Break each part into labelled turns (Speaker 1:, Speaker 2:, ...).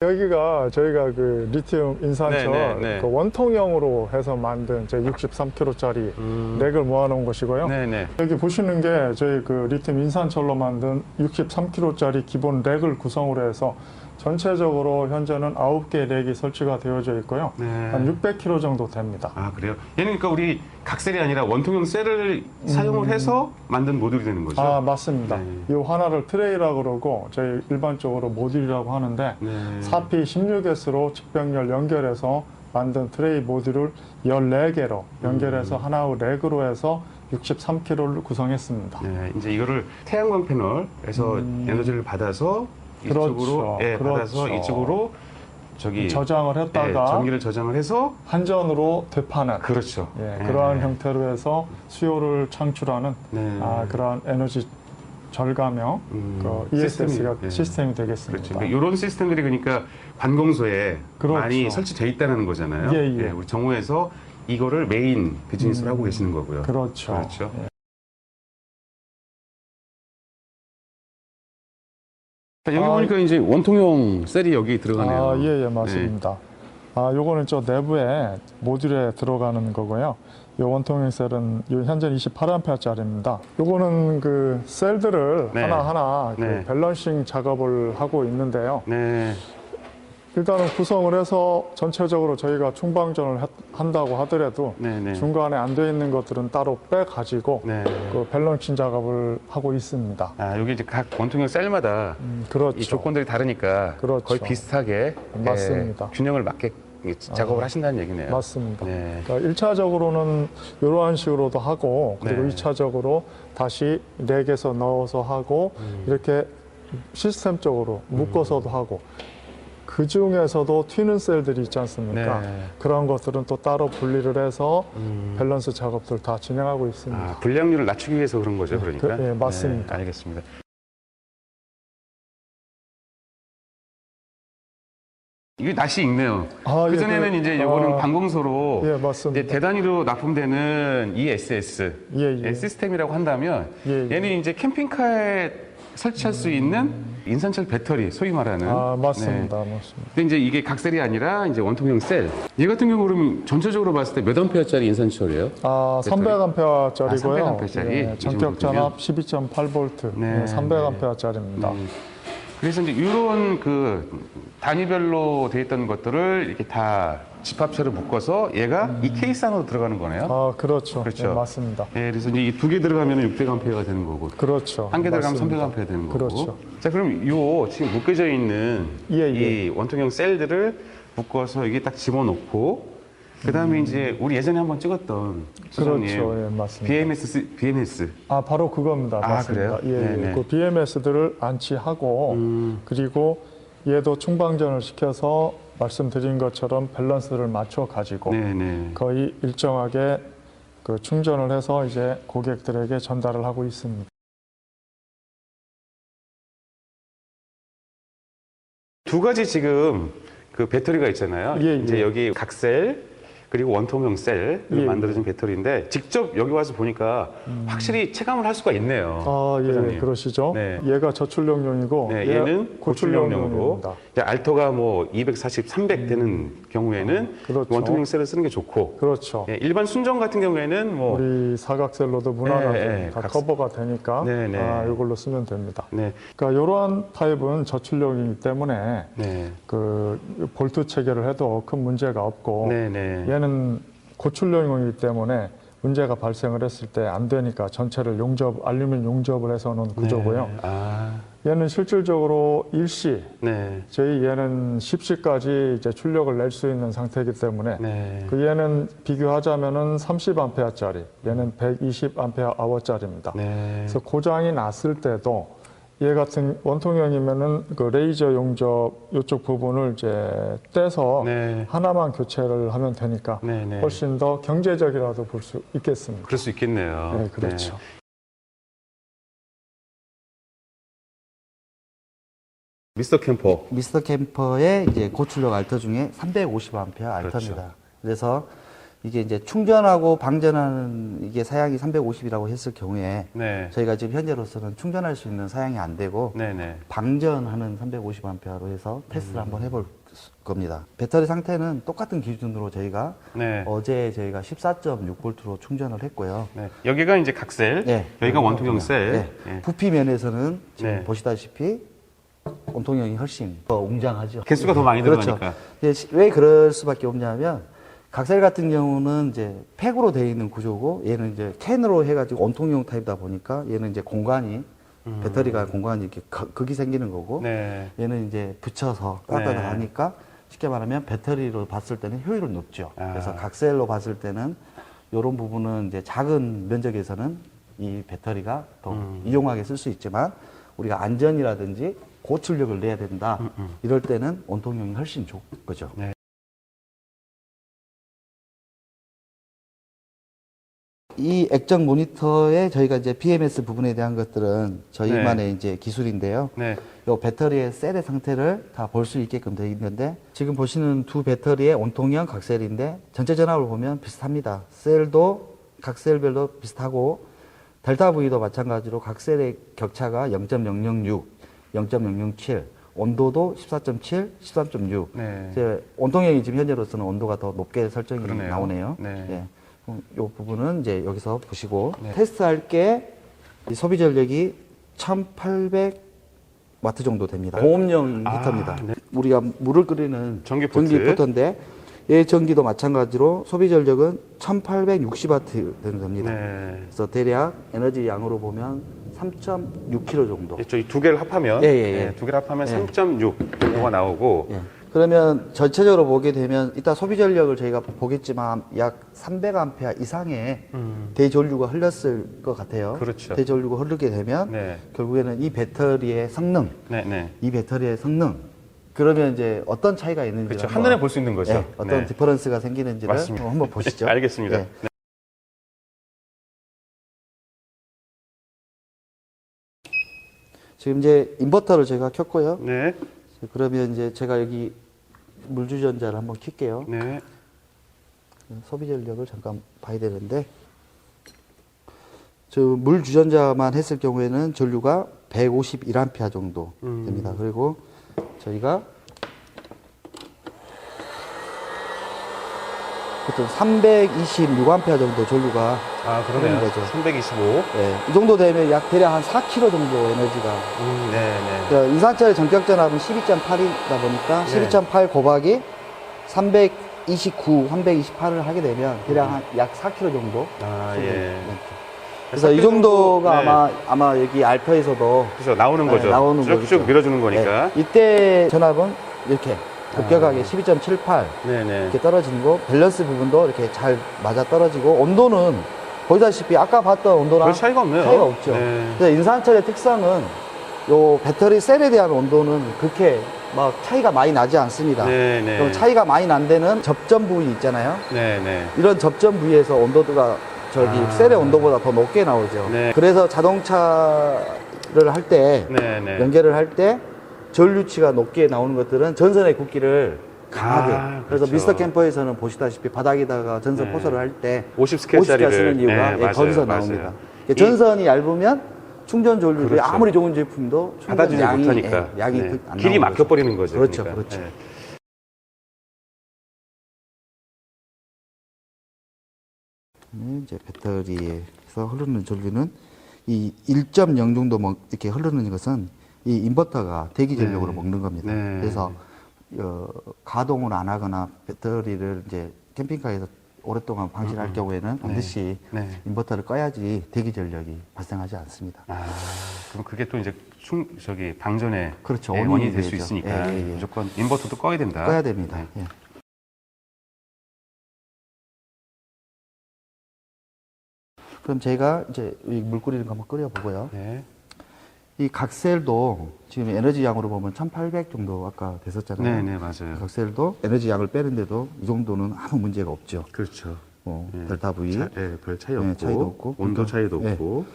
Speaker 1: 여기가 저희가 그 리튬 인산철
Speaker 2: 네네네.
Speaker 1: 그 원통형으로 해서 만든 제 63kg짜리 렉을 모아놓은 것이고요.
Speaker 2: 네네.
Speaker 1: 여기 보시는 게 저희 그 리튬 인산철로 만든 63kg짜리 기본 렉을 구성으로 해서 전체적으로 현재는 9개의 렉이 설치가 되어져 있고요.
Speaker 2: 네.
Speaker 1: 한 600kg 정도 됩니다.
Speaker 2: 아, 그래요? 얘는 그러니까 우리 각셀이 아니라 원통형 셀을 사용을 해서 만든 모듈이 되는 거죠?
Speaker 1: 아, 맞습니다.
Speaker 2: 네.
Speaker 1: 이 하나를 트레이라고 그러고 저희 일반적으로 모듈이라고 하는데
Speaker 2: 네.
Speaker 1: 4P16S로 직병렬 연결해서 만든 트레이 모듈을 14개로 연결해서 하나의 렉으로 해서 63kg를 구성했습니다.
Speaker 2: 네, 이제 이거를 태양광 패널에서 에너지를 받아서 이쪽으로
Speaker 1: 그렇죠.
Speaker 2: 예, 받아서
Speaker 1: 그렇죠.
Speaker 2: 이쪽으로 저기
Speaker 1: 저장을
Speaker 2: 예,
Speaker 1: 했다가
Speaker 2: 전기를 저장을 해서
Speaker 1: 한전으로 되파는
Speaker 2: 그렇죠.
Speaker 1: 예,
Speaker 2: 예.
Speaker 1: 그러한 형태로 해서 수요를 창출하는
Speaker 2: 네.
Speaker 1: 그러한 에너지 절감형 그 ESS가
Speaker 2: 예.
Speaker 1: 시스템이 되겠습니다.
Speaker 2: 그렇죠. 그러니까 이런 시스템들이 그러니까 관공서에
Speaker 1: 그렇죠.
Speaker 2: 많이 설치되어 있다는 거잖아요.
Speaker 1: 예, 예.
Speaker 2: 우리 정부에서 이거를 메인 비즈니스로 하고 계시는 거고요.
Speaker 1: 그렇죠.
Speaker 2: 그렇죠.
Speaker 1: 예.
Speaker 2: 여기 보니까 이제 원통형 셀이 여기 들어가네요.
Speaker 1: 아, 예, 예, 맞습니다. 요거는 저 내부에 모듈에 들어가는 거고요. 요 원통형 셀은 요 현재 28A짜리입니다. 요거는 그 셀들을
Speaker 2: 네.
Speaker 1: 하나하나
Speaker 2: 네.
Speaker 1: 그 밸런싱 작업을 하고 있는데요.
Speaker 2: 네.
Speaker 1: 일단은 구성을 해서 전체적으로 저희가 충방전을 한다고 하더라도
Speaker 2: 네, 네.
Speaker 1: 중간에 안 돼 있는 것들은 따로 빼가지고
Speaker 2: 네.
Speaker 1: 그 밸런싱 작업을 하고 있습니다.
Speaker 2: 아, 여기 이제 각 원통형 셀마다
Speaker 1: 그렇죠.
Speaker 2: 이 조건들이 다르니까
Speaker 1: 그렇죠.
Speaker 2: 거의 비슷하게
Speaker 1: 맞습니다.
Speaker 2: 균형을 맞게 작업을 하신다는 얘기네요.
Speaker 1: 맞습니다.
Speaker 2: 네.
Speaker 1: 그러니까 1차적으로는 이러한 식으로도 하고 그리고
Speaker 2: 네.
Speaker 1: 2차적으로 다시 렉에서 넣어서 하고 이렇게 시스템적으로 묶어서도 하고 그 중에서도 튀는 셀들이 있지 않습니까?
Speaker 2: 네.
Speaker 1: 그런 것들은 또 따로 분리를 해서 밸런스 작업들 다 진행하고 있습니다.
Speaker 2: 아, 불량률을 낮추기 위해서 그런 거죠, 그러니까?
Speaker 1: 예, 맞습니다.
Speaker 2: 네, 알겠습니다. 이게 낯이 익네요.
Speaker 1: 예,
Speaker 2: 그전에는 이제 요거는 관공서로
Speaker 1: 예, 맞습니다.
Speaker 2: 이제 대단위로 납품되는 ESS
Speaker 1: 예, 예.
Speaker 2: 시스템이라고 한다면
Speaker 1: 예, 예.
Speaker 2: 얘는 이제 캠핑카에 설치할 수 있는 인산철 배터리, 소위 말하는.
Speaker 1: 맞습니다.
Speaker 2: 네.
Speaker 1: 맞습니다.
Speaker 2: 근데 이제 이게 각셀이 아니라 이제 원통형 셀. 얘 같은 경우 그러면 전체적으로 봤을 때 몇 암페어짜리 인산철이에요?
Speaker 1: 300A짜리고요.
Speaker 2: 300A짜리?
Speaker 1: 예,
Speaker 2: 이
Speaker 1: 전격
Speaker 2: 정도면?
Speaker 1: 전압 12.8V,
Speaker 2: 네.
Speaker 1: 300A짜리입니다.
Speaker 2: 그래서 이제 이런 그 단위별로 돼 있던 것들을 이렇게 다 집합체로 묶어서 얘가 이 케이스 안으로 들어가는 거네요.
Speaker 1: 그렇죠.
Speaker 2: 그렇죠.
Speaker 1: 예, 맞습니다.
Speaker 2: 예, 그래서 이제 이 두 개 들어가면 600A가 되는 거고,
Speaker 1: 그렇죠.
Speaker 2: 한 개 들어가면
Speaker 1: 맞습니다.
Speaker 2: 300A 되는 거고.
Speaker 1: 그렇죠.
Speaker 2: 자, 그럼 요 지금 묶여져 있는
Speaker 1: 예,
Speaker 2: 이 원통형 셀들을 묶어서 여기 딱 집어넣고, 그 다음에 이제 우리 예전에 한번 찍었던 소장님,
Speaker 1: 그렇죠. 예, 맞습니다.
Speaker 2: BMS.
Speaker 1: 바로 그겁니다. 맞습니다.
Speaker 2: 그래요?
Speaker 1: 예,
Speaker 2: 네네.
Speaker 1: 예. 그 BMS들을 안치하고 그리고 얘도 충방전을 시켜서 말씀드린 것처럼 밸런스를 맞춰 가지고
Speaker 2: 네네.
Speaker 1: 거의 일정하게 그 충전을 해서 이제 고객들에게 전달을 하고 있습니다.
Speaker 2: 두 가지 지금 그 배터리가 있잖아요.
Speaker 1: 예,
Speaker 2: 이제
Speaker 1: 예.
Speaker 2: 여기 각셀 그리고 원통형 셀로
Speaker 1: 예,
Speaker 2: 만들어진 배터리인데 직접 여기 와서 보니까 확실히 체감을 할 수가 있네요.
Speaker 1: 예,
Speaker 2: 소장님.
Speaker 1: 그러시죠.
Speaker 2: 네.
Speaker 1: 얘가 저출력용이고
Speaker 2: 네,
Speaker 1: 얘가
Speaker 2: 얘는 고출력용으로
Speaker 1: 고출력용입니다.
Speaker 2: 이제 알토가 뭐 240, 300 되는 경우에는
Speaker 1: 그렇죠.
Speaker 2: 원통형 셀을 쓰는 게 좋고
Speaker 1: 그렇죠.
Speaker 2: 예, 일반 순정 같은 경우에는 뭐
Speaker 1: 우리 사각셀로도 무난하게
Speaker 2: 예,
Speaker 1: 다
Speaker 2: 각-
Speaker 1: 커버가 되니까
Speaker 2: 네, 네.
Speaker 1: 이걸로 쓰면 됩니다.
Speaker 2: 네,
Speaker 1: 그러니까 이러한 타입은 저출력이기 때문에
Speaker 2: 네,
Speaker 1: 그 볼트 체결을 해도 큰 문제가 없고
Speaker 2: 네, 네.
Speaker 1: 얘는 고출력이기 때문에 문제가 발생을 했을 때 안 되니까 전체를 알루미늄 용접을 해서 놓은 구조고요.
Speaker 2: 아,
Speaker 1: 얘는 실질적으로 일시,
Speaker 2: 네,
Speaker 1: 저희 얘는 10시까지 이제 출력을 낼 수 있는 상태이기 때문에
Speaker 2: 네.
Speaker 1: 그 얘는 비교하자면은 30A짜리, 얘는 120Ah 짜리입니다.
Speaker 2: 네.
Speaker 1: 그래서 고장이 났을 때도 얘 같은 원통형이면은 그 레이저 용접 이쪽 부분을 이제 떼서
Speaker 2: 네.
Speaker 1: 하나만 교체를 하면 되니까
Speaker 2: 네, 네.
Speaker 1: 훨씬 더 경제적이라도 볼 수 있겠습니다.
Speaker 2: 그럴 수 있겠네요.
Speaker 1: 네, 그렇죠.
Speaker 2: 미스터 캠퍼.
Speaker 3: 미스터 캠퍼의 이제 고출력 알터 중에 350A 알터입니다. 그래서 이게 이제 충전하고 방전하는 이게 사양이 350이라고 했을 경우에
Speaker 2: 네.
Speaker 3: 저희가 지금 현재로서는 충전할 수 있는 사양이 안 되고
Speaker 2: 네네.
Speaker 3: 방전하는 350A로 해서 테스트를 한번 해볼 겁니다. 배터리 상태는 똑같은 기준으로 저희가
Speaker 2: 네.
Speaker 3: 어제 저희가 14.6V로 충전을 했고요.
Speaker 2: 네. 여기가 이제 각셀,
Speaker 3: 네.
Speaker 2: 여기가 원통형 셀.
Speaker 3: 네.
Speaker 2: 네.
Speaker 3: 부피 면에서는 지금
Speaker 2: 네.
Speaker 3: 보시다시피 원통형이 훨씬 더 웅장하죠.
Speaker 2: 개수가 더 많이
Speaker 3: 그렇죠.
Speaker 2: 들어가니까.
Speaker 3: 왜 그럴 수밖에 없냐면 각셀 같은 경우는 이제 팩으로 되어 있는 구조고 얘는 이제 캔으로 해가지고 원통형 타입이다 보니까 얘는 이제 공간이 배터리가 공간이 이렇게 극이 생기는 거고
Speaker 2: 네.
Speaker 3: 얘는 이제 붙여서 따뜻하니까 쉽게 말하면 배터리로 봤을 때는 효율은 높죠.
Speaker 2: 아.
Speaker 3: 그래서 각셀로 봤을 때는 이런 부분은 이제 작은 면적에서는 이 배터리가 더 이용하게 쓸 수 있지만 우리가 안전이라든지 고출력을 내야 된다. 이럴 때는 원통형이 훨씬 좋은 거죠.
Speaker 2: 네.
Speaker 3: 이 액정 모니터에 저희가 이제 BMS 부분에 대한 것들은 저희만의 이제 기술인데요.
Speaker 2: 네.
Speaker 3: 요 배터리의 셀의 상태를 다 볼 수 있게끔 되어 있는데 지금 보시는 두 배터리의 원통형 각셀인데 전체 전압을 보면 비슷합니다. 셀도 각셀별로 비슷하고 델타 V도 마찬가지로 각셀의 격차가 0.006, 0.007, 온도도 14.7, 13.6.
Speaker 2: 네.
Speaker 3: 이제 원통형이 지금 현재로서는 온도가 더 높게 설정이
Speaker 2: 그러네요.
Speaker 3: 나오네요.
Speaker 2: 네.
Speaker 3: 예. 이 부분은 이제 여기서 보시고
Speaker 2: 네.
Speaker 3: 테스트할 게 이 소비 전력이 1,800와트 정도 됩니다. 공업용 히터입니다.
Speaker 2: 네.
Speaker 3: 우리가 물을 끓이는
Speaker 2: 전기 포트.
Speaker 3: 포트인데 얘 전기도 마찬가지로 소비 전력은 1,860와트 되는 겁니다.
Speaker 2: 네.
Speaker 3: 그래서 대략 에너지 양으로 보면 3.6kg 정도.
Speaker 2: 저희 두 개를 합하면,
Speaker 3: 예, 예, 예.
Speaker 2: 네, 두 개를 합하면
Speaker 3: 예.
Speaker 2: 3.6 정도가 나오고,
Speaker 3: 예. 그러면 전체적으로 보게 되면 이따 소비 전력을 저희가 보겠지만 약 300A 이상의 대전류가 흘렀을 것 같아요.
Speaker 2: 그렇죠.
Speaker 3: 대전류가 흐르게 되면
Speaker 2: 네.
Speaker 3: 결국에는 이 배터리의 성능,
Speaker 2: 네, 네.
Speaker 3: 이 배터리의 성능 그러면 이제 어떤 차이가 있는지
Speaker 2: 그렇죠. 한눈에 볼 수 있는 거죠.
Speaker 3: 어떤
Speaker 2: 네.
Speaker 3: 디퍼런스가 생기는지를
Speaker 2: 맞습니다.
Speaker 3: 한번 보시죠.
Speaker 2: 알겠습니다.
Speaker 3: 예.
Speaker 2: 네.
Speaker 3: 지금 이제 인버터를 제가 켰고요.
Speaker 2: 네.
Speaker 3: 그러면 이제 제가 여기 물주전자를 한번 켤게요.
Speaker 2: 네.
Speaker 3: 소비 전력을 잠깐 봐야 되는데 저 물 주전자만 했을 경우에는 전류가 151A 정도 됩니다. 그리고 저희가 보통 326A 정도 전류가
Speaker 2: 아,
Speaker 3: 흐르는
Speaker 2: 그러네요.
Speaker 3: 거죠.
Speaker 2: 325.
Speaker 3: 예, 이 정도 되면 약 대략 한 4kg 정도 에너지가
Speaker 2: 네, 네.
Speaker 3: 그러니까 인산철의 전격 전압은 12.8이다 보니까
Speaker 2: 네.
Speaker 3: 12.8 곱하기 329, 328을 하게 되면 대략 한 약 4kg 정도.
Speaker 2: 아, 예.
Speaker 3: 그래서 이
Speaker 2: 4kg
Speaker 3: 정도가
Speaker 2: 정도,
Speaker 3: 아마 여기 알파에서도
Speaker 2: 그래서 나오는
Speaker 3: 네,
Speaker 2: 거죠.
Speaker 3: 나오는
Speaker 2: 쭉쭉
Speaker 3: 거죠.
Speaker 2: 밀어주는 거니까.
Speaker 3: 네, 이때 전압은 이렇게 급격하게 12.78
Speaker 2: 네, 네.
Speaker 3: 이렇게 떨어지는 거 밸런스 부분도 이렇게 잘 맞아 떨어지고 온도는 보시다시피 아까 봤던 온도랑
Speaker 2: 별 차이가 없네요.
Speaker 3: 차이가 없죠.
Speaker 2: 네.
Speaker 3: 그래서 인산철의 특성은 요 배터리 셀에 대한 온도는 그렇게 막 차이가 많이 나지 않습니다.
Speaker 2: 네, 네.
Speaker 3: 그럼 차이가 많이 난 데는 접점 부위 있잖아요.
Speaker 2: 네, 네.
Speaker 3: 이런 접점 부위에서 온도가 저기
Speaker 2: 아.
Speaker 3: 셀의 온도보다 더 높게 나오죠.
Speaker 2: 네.
Speaker 3: 그래서 자동차를 할 때
Speaker 2: 네, 네.
Speaker 3: 연결을 할 때 전류치가 높게 나오는 것들은 전선의 굵기를 강하게.
Speaker 2: 아,
Speaker 3: 그래서
Speaker 2: 그렇죠.
Speaker 3: 미스터 캠퍼에서는 보시다시피 바닥에다가 전선
Speaker 2: 네.
Speaker 3: 포설을 할 때
Speaker 2: 50스케일짜리를
Speaker 3: 쓰는 이유가
Speaker 2: 네,
Speaker 3: 예, 거기서
Speaker 2: 맞아요.
Speaker 3: 나옵니다.
Speaker 2: 이-
Speaker 3: 전선이 얇으면 충전 전류를
Speaker 2: 그렇죠.
Speaker 3: 아무리 좋은 제품도 충전
Speaker 2: 받아주지
Speaker 3: 양이,
Speaker 2: 못하니까.
Speaker 3: 예, 양이
Speaker 2: 네.
Speaker 3: 안
Speaker 2: 길이
Speaker 3: 나오는
Speaker 2: 막혀버리는 거죠.
Speaker 3: 그렇죠,
Speaker 2: 그러니까.
Speaker 3: 그렇죠.
Speaker 2: 네.
Speaker 3: 이제 배터리에서 흐르는 전류는 이 1.0 정도 이렇게 흐르는 것은 이 인버터가 대기 전력으로
Speaker 2: 네.
Speaker 3: 먹는 겁니다.
Speaker 2: 네.
Speaker 3: 그래서 가동을 안 하거나 배터리를 이제 캠핑카에서 오랫동안 방치할 경우에는 반드시
Speaker 2: 네.
Speaker 3: 인버터를 꺼야지 대기 전력이 발생하지 않습니다.
Speaker 2: 아, 그럼 그게 또 이제 방전의
Speaker 3: 그렇죠.
Speaker 2: 예,
Speaker 3: 원인이
Speaker 2: 원인이 될 수
Speaker 3: 되죠.
Speaker 2: 있으니까
Speaker 3: 예, 예, 예.
Speaker 2: 무조건 인버터도 꺼야 된다.
Speaker 3: 꺼야 됩니다.
Speaker 2: 네.
Speaker 3: 예. 그럼 제가 이제 이 물 끓이는 거 한번 끓여보고요.
Speaker 2: 네.
Speaker 3: 이 각셀도 지금 에너지 양으로 보면 1800 정도 아까 됐었잖아요.
Speaker 2: 네, 네, 맞아요.
Speaker 3: 각셀도 에너지 양을 빼는데도 이 정도는 아무 문제가 없죠.
Speaker 2: 그렇죠.
Speaker 3: 네. 델타 V.
Speaker 2: 별 차이
Speaker 3: 네,
Speaker 2: 없고,
Speaker 3: 차이도 없고.
Speaker 2: 온도
Speaker 3: 그러니까,
Speaker 2: 차이도
Speaker 3: 네.
Speaker 2: 없고.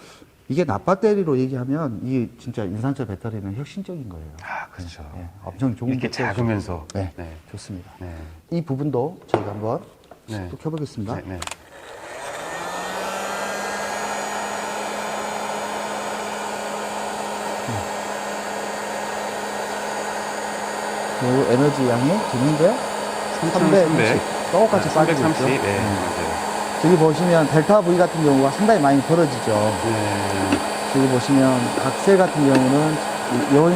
Speaker 3: 이게 납배터리로 얘기하면 이 진짜 인산철 배터리는 혁신적인 거예요.
Speaker 2: 아, 그렇죠.
Speaker 3: 네, 엄청 좋은
Speaker 2: 이렇게
Speaker 3: 배터리죠.
Speaker 2: 작으면서.
Speaker 3: 네,
Speaker 2: 네.
Speaker 3: 좋습니다.
Speaker 2: 네.
Speaker 3: 이 부분도 저희가 한번
Speaker 2: 네.
Speaker 3: 또 켜보겠습니다.
Speaker 2: 네, 네.
Speaker 3: 요 에너지 양이 지금 현재 360 똑같이 빠지고 있죠.
Speaker 2: 330. 네, 맞아요.
Speaker 3: 저기 보시면 델타 V 같은 경우가 상당히 많이 벌어지죠.
Speaker 2: 네.
Speaker 3: 저기 보시면 각셀 같은 경우는 이런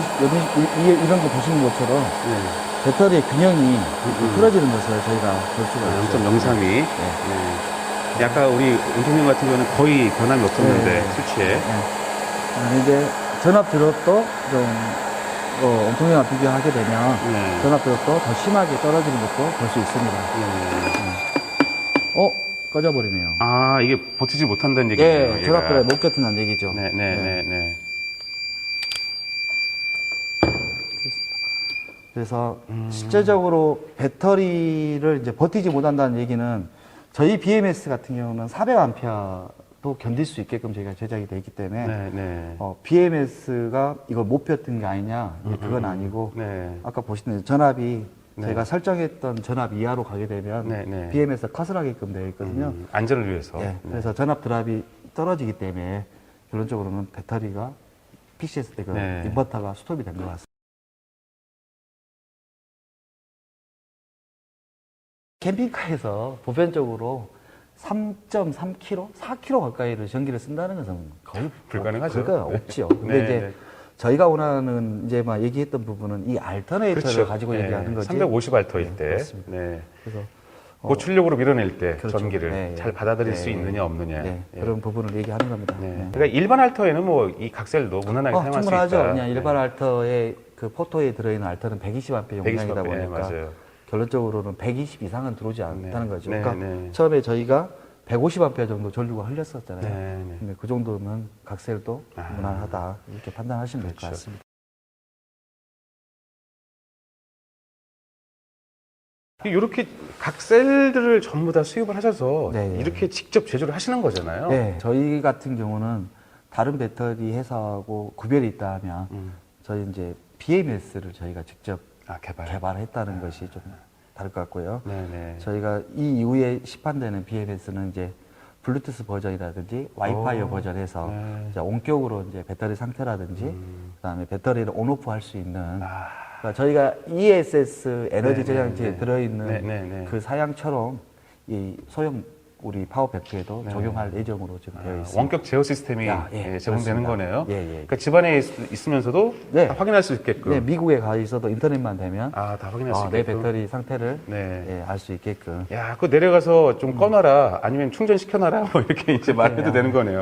Speaker 3: 거 보시는 것처럼
Speaker 2: 네.
Speaker 3: 배터리의 균형이 틀어지는 것을 저희가 볼 수가 있어요.
Speaker 2: 0.032. 네. 아까 우리 운동형 같은 경우는 거의 변함이 없었는데,
Speaker 3: 네.
Speaker 2: 수치에.
Speaker 3: 네. 이제 전압 드롭도 좀 온통형과 비교하게 되면
Speaker 2: 네.
Speaker 3: 전압 드롭도 더 심하게 떨어지는 것도 볼 수 있습니다. 꺼져버리네요.
Speaker 2: 아, 이게 버티지 못한다는 얘기예요.
Speaker 3: 예, 전압 드롭에 못 겹친다는 얘기죠.
Speaker 2: 네, 네, 네, 네.
Speaker 3: 그래서 실제적으로 배터리를 이제 버티지 못한다는 얘기는 저희 BMS 같은 경우는 400A도 견딜 수 있게끔 저희가 제작이 되어 있기 때문에
Speaker 2: 네, 네.
Speaker 3: BMS가 이걸 못 폈던 게 아니냐 그건 아니고
Speaker 2: 네.
Speaker 3: 아까 보시는 전압이
Speaker 2: 네.
Speaker 3: 저희가 설정했던 전압 이하로 가게 되면
Speaker 2: 네, 네.
Speaker 3: BMS가 컷을하게끔 되어 있거든요.
Speaker 2: 안전을 위해서.
Speaker 3: 네,
Speaker 2: 네.
Speaker 3: 그래서 전압 드랍이 떨어지기 때문에 결론적으로는 배터리가 PCS 때 그
Speaker 2: 네.
Speaker 3: 인버터가 스톱이 된 것 같습니다. 캠핑카에서 보편적으로 3.3kg, 4kg 가까이를 전기를 쓴다는 것은 거의
Speaker 2: 불가능하죠.
Speaker 3: 그러니까
Speaker 2: 네.
Speaker 3: 없지요. 근데
Speaker 2: 네,
Speaker 3: 이제
Speaker 2: 네.
Speaker 3: 저희가 원하는 이제 막 얘기했던 부분은 이 알터네이터를
Speaker 2: 그렇죠.
Speaker 3: 가지고
Speaker 2: 네.
Speaker 3: 얘기하는 거지.
Speaker 2: 350A일
Speaker 3: 네,
Speaker 2: 때.
Speaker 3: 그렇습니다.
Speaker 2: 네.
Speaker 3: 그래서
Speaker 2: 고출력으로 밀어낼 때
Speaker 3: 그렇죠.
Speaker 2: 전기를
Speaker 3: 네,
Speaker 2: 잘 받아들일
Speaker 3: 네,
Speaker 2: 수 있느냐 없느냐.
Speaker 3: 네,
Speaker 2: 예.
Speaker 3: 그런 부분을 얘기하는 겁니다.
Speaker 2: 네.
Speaker 3: 네.
Speaker 2: 그러니까 일반 알터에는 뭐 이 각셀도 무난하게 사용할 수
Speaker 3: 충분하죠.
Speaker 2: 있다.
Speaker 3: 그냥 일반
Speaker 2: 네.
Speaker 3: 알터의 그 포토에 들어있는 알터는 120A
Speaker 2: 120A,
Speaker 3: 용량이다 보니까
Speaker 2: 맞아요.
Speaker 3: 결론적으로는 120 이상은 들어오지 않다는
Speaker 2: 네.
Speaker 3: 거죠.
Speaker 2: 네,
Speaker 3: 그러니까
Speaker 2: 네.
Speaker 3: 처음에 저희가 150A 정도 전류가 흘렸었잖아요.
Speaker 2: 네, 네.
Speaker 3: 근데 그 정도면 각셀도
Speaker 2: 아.
Speaker 3: 무난하다 이렇게 판단하시면 될 것
Speaker 2: 그렇죠.
Speaker 3: 같습니다.
Speaker 2: 이렇게 각셀들을 전부 다 수입을 하셔서
Speaker 3: 네.
Speaker 2: 이렇게 직접 제조를 하시는 거잖아요.
Speaker 3: 네, 저희 같은 경우는 다른 배터리 회사하고 구별이 있다 하면 저희 이제 BMS를 저희가 직접 개발했다는 것이 좀 다를 것 같고요.
Speaker 2: 네네.
Speaker 3: 저희가 이 이후에 시판되는 BMS는 이제 블루투스 버전이라든지 와이파이
Speaker 2: 오.
Speaker 3: 버전에서
Speaker 2: 네.
Speaker 3: 이제 원격으로 이제 배터리 상태라든지 그다음에 배터리를 온오프 할 수 있는 그러니까 저희가 ESS 에너지
Speaker 2: 네,
Speaker 3: 저장치에
Speaker 2: 네, 네.
Speaker 3: 들어있는
Speaker 2: 네, 네, 네.
Speaker 3: 그 사양처럼 이 소형 우리 파워뱅크에도
Speaker 2: 네.
Speaker 3: 적용할 예정으로 지금 되어 있습니다.
Speaker 2: 원격 제어 시스템이
Speaker 3: 예,
Speaker 2: 제공되는
Speaker 3: 그렇습니다.
Speaker 2: 거네요.
Speaker 3: 예, 예.
Speaker 2: 그러니까 집안에 있으면서도
Speaker 3: 네.
Speaker 2: 다 확인할 수 있게끔.
Speaker 3: 네, 미국에 가 있어도 인터넷만 되면
Speaker 2: 다 확인할 수
Speaker 3: 내
Speaker 2: 있게끔.
Speaker 3: 배터리 상태를
Speaker 2: 네.
Speaker 3: 알 수 있게끔
Speaker 2: 야, 그거 내려가서 좀 꺼놔라. 아니면 충전시켜놔라. 뭐 이렇게 이제 말해도
Speaker 3: 네,
Speaker 2: 되는 거네요.